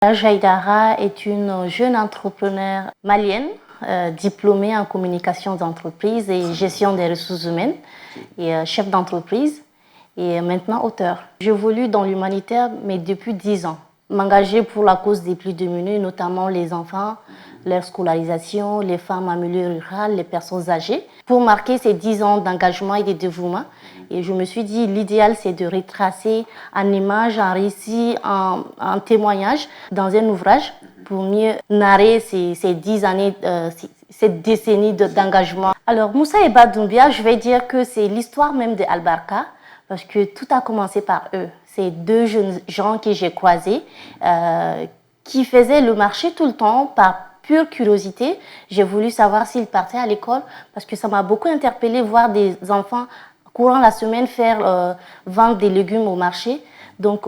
Jaïdara est une jeune entrepreneure malienne, diplômée en communication d'entreprise et gestion des ressources humaines, et chef d'entreprise et maintenant auteur. J'évolue dans l'humanitaire, mais depuis 10 ans. M'engager pour la cause des plus démunis, notamment les enfants, leur scolarisation, les femmes en milieu rural, les personnes âgées. Pour marquer ces 10 ans d'engagement et de dévouement, et je me suis dit, l'idéal, c'est de retracer en images, en récit, en témoignage dans un ouvrage pour mieux narrer ces 10 années, cette décennie d'engagement. Alors, Moussa et Badoumbia, je vais dire que c'est l'histoire même de Albarka, parce que tout a commencé par eux. C'est deux jeunes gens que j'ai croisés, qui faisaient le marché tout le temps par pure curiosité. J'ai voulu savoir s'ils partaient à l'école, parce que ça m'a beaucoup interpellée voir des enfants courant la semaine faire vendre des légumes au marché. Donc,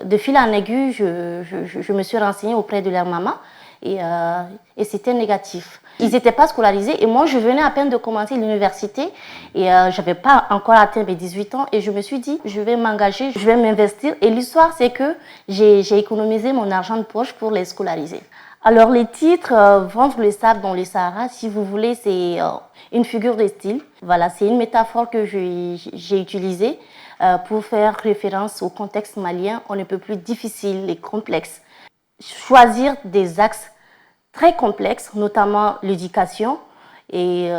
de fil en aiguille, je me suis renseignée auprès de leur maman et c'était négatif. Ils n'étaient pas scolarisés et moi, je venais à peine de commencer l'université et je n'avais pas encore atteint mes 18 ans et je me suis dit, je vais m'engager, je vais m'investir. Et l'histoire, c'est que j'ai économisé mon argent de poche pour les scolariser. Alors, les titres, vendre le sable dans le Sahara, si vous voulez, c'est une figure de style. Voilà, c'est une métaphore que j'ai utilisée pour faire référence au contexte malien, on ne peut plus difficile et complexe. Choisir des axes très complexes, notamment l'éducation et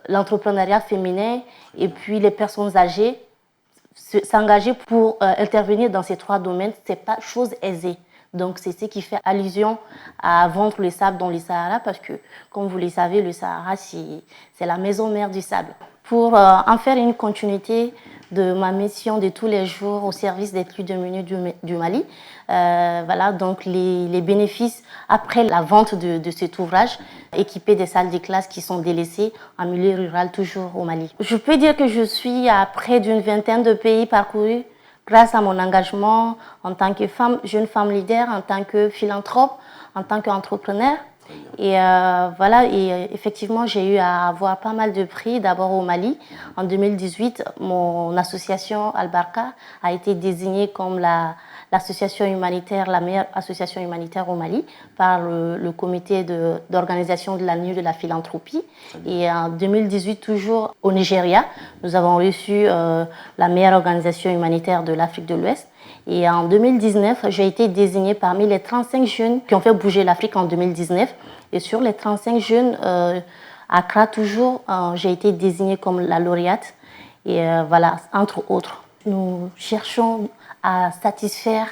l'entrepreneuriat féminin et puis les personnes âgées, s'engager pour intervenir dans ces trois domaines, ce n'est pas chose aisée. Donc, c'est ce qui fait allusion à vendre le sable dans le Sahara parce que, comme vous le savez, le Sahara, c'est la maison mère du sable. Pour en faire une continuité de ma mission de tous les jours au service des plus démunis du Mali, voilà, donc les bénéfices après la vente de cet ouvrage, équipé des salles de classe qui sont délaissées en milieu rural, toujours au Mali. Je peux dire que je suis à près d'une vingtaine de pays parcourus, grâce à mon engagement en tant que femme, jeune femme leader, en tant que philanthrope, en tant qu'entrepreneur. Et voilà, et effectivement, j'ai eu à avoir pas mal de prix, d'abord au Mali. En 2018, mon association Albarka a été désignée comme l'association humanitaire, la meilleure association humanitaire au Mali par le comité d'organisation de la nuit de la philanthropie. Et en 2018, toujours au Nigeria, nous avons reçu la meilleure organisation humanitaire de l'Afrique de l'Ouest. Et en 2019, j'ai été désignée parmi les 35 jeunes qui ont fait bouger l'Afrique en 2019. Et sur les 35 jeunes, Accra toujours, j'ai été désignée comme la lauréate. Et voilà, entre autres, nous cherchons à satisfaire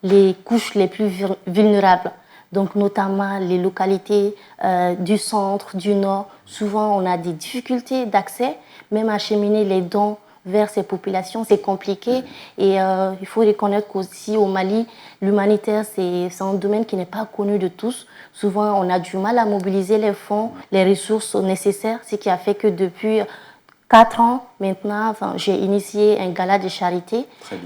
les couches les plus vulnérables. Donc notamment les localités du centre, du nord. Souvent, on a des difficultés d'accès, même à acheminer les dons vers ces populations, c'est compliqué. Et il faut reconnaître qu'aussi au Mali, l'humanitaire, c'est un domaine qui n'est pas connu de tous. Souvent, on a du mal à mobiliser les fonds, les ressources nécessaires, ce qui a fait que depuis 4 ans maintenant, j'ai initié un gala de charité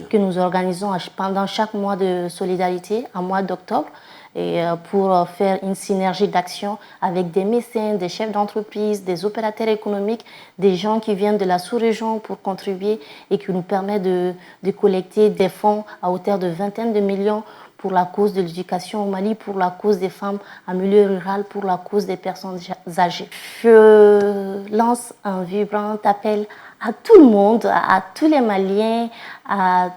que nous organisons pendant chaque mois de solidarité, en mois d'octobre, et pour faire une synergie d'action avec des mécènes, des chefs d'entreprise, des opérateurs économiques, des gens qui viennent de la sous-région pour contribuer et qui nous permet de collecter des fonds à hauteur de vingtaines de millions pour la cause de l'éducation au Mali, pour la cause des femmes en milieu rural, pour la cause des personnes âgées. Je lance un vibrant appel à tout le monde, à tous les Maliens, à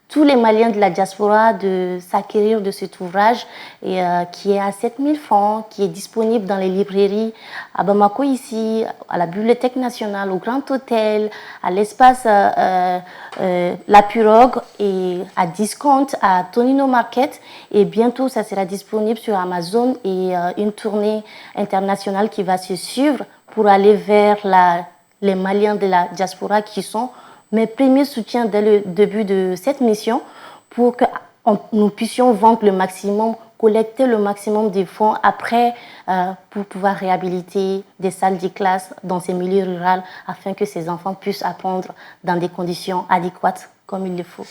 tous les Maliens de la diaspora de s'acquérir de cet ouvrage et, qui est à 7000 francs, qui est disponible dans les librairies à Bamako ici, à la Bibliothèque nationale, au Grand Hôtel, à l'espace La Pirogue et à Discount, à Tonino Market. Et bientôt, ça sera disponible sur Amazon et une tournée internationale qui va se suivre pour aller vers les Maliens de la diaspora qui sont mes premiers soutiens dès le début de cette mission pour que nous puissions vendre le maximum, collecter le maximum de fonds après pour pouvoir réhabiliter des salles de classe dans ces milieux ruraux afin que ces enfants puissent apprendre dans des conditions adéquates comme il le faut.